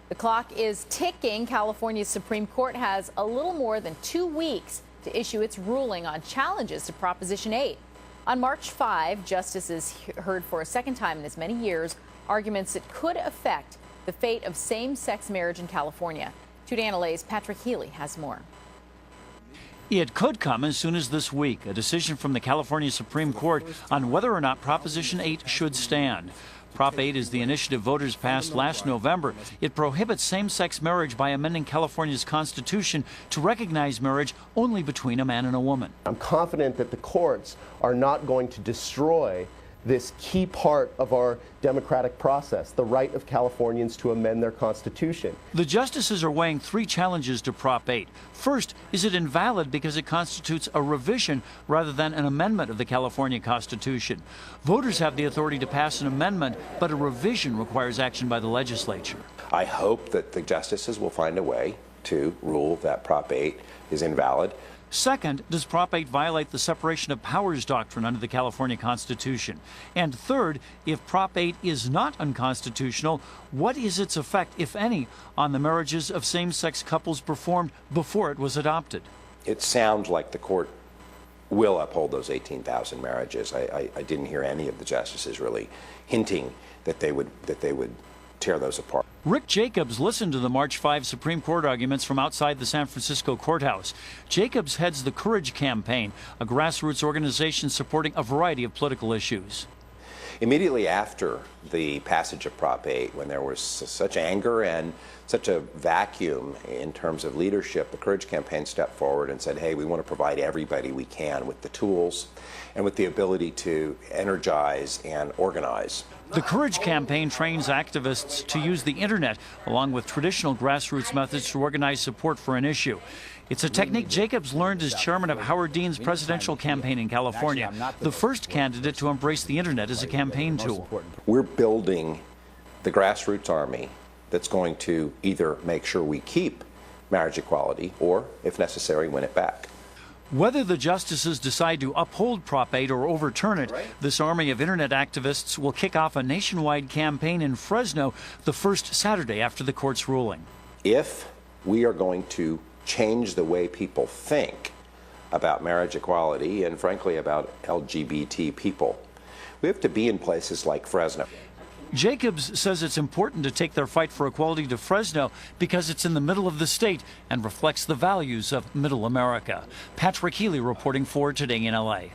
The clock is ticking. California's Supreme Court has a little more than 2 weeks to issue its ruling on challenges to Proposition 8. On March 5, justices heard for a second time in as many years arguments that could affect the fate of same-sex marriage in California. 2 Dan LA's Patrick Healy has more. It could come as soon as this week, a decision from the California Supreme Court on whether or not Proposition 8 should stand. Prop 8 is the initiative voters passed last November. It prohibits same-sex marriage by amending California's constitution to recognize marriage only between a man and a woman. I'm confident that the courts are not going to destroy this key part of our democratic process, the right of Californians to amend their constitution. The justices are weighing 3 challenges to Prop 8. First, is it invalid because it constitutes a revision rather than an amendment of the California Constitution? Voters have the authority to pass an amendment, but a revision requires action by the legislature. I hope that the justices will find a way to rule that Prop 8 is invalid. Second, does Prop 8 violate the separation of powers doctrine under the California Constitution? And third, if Prop 8 is not unconstitutional, what is its effect, if any, on the marriages of same-sex couples performed before it was adopted? It sounds like the court will uphold those 18,000 marriages. I didn't hear any of the justices really hinting that they would tear those apart. Rick Jacobs listened to the March 5 Supreme Court arguments from outside the San Francisco courthouse. Jacobs heads the Courage Campaign, a grassroots organization supporting a variety of political issues. Immediately after the passage of Prop 8, when there was such anger and such a vacuum in terms of leadership, the Courage Campaign stepped forward and said, hey, we want to provide everybody we can with the tools and with the ability to energize and organize. The Courage Campaign trains activists to use the internet along with traditional grassroots methods to organize support for an issue. It's a technique Jacobs learned as chairman of Howard Dean's presidential campaign in California, the first candidate to embrace the internet as a campaign tool. We're building the grassroots army that's going to either make sure we keep marriage equality or, if necessary, win it back. Whether the justices decide to uphold Prop 8 or overturn it, this army of internet activists will kick off a nationwide campaign in Fresno the first Saturday after the court's ruling. If we are going to change the way people think about marriage equality and, frankly, about LGBT people, we have to be in places like Fresno. Jacobs says it's important to take their fight for equality to Fresno because it's in the middle of the state and reflects the values of Middle America. Patrick Healy reporting for Today in LA.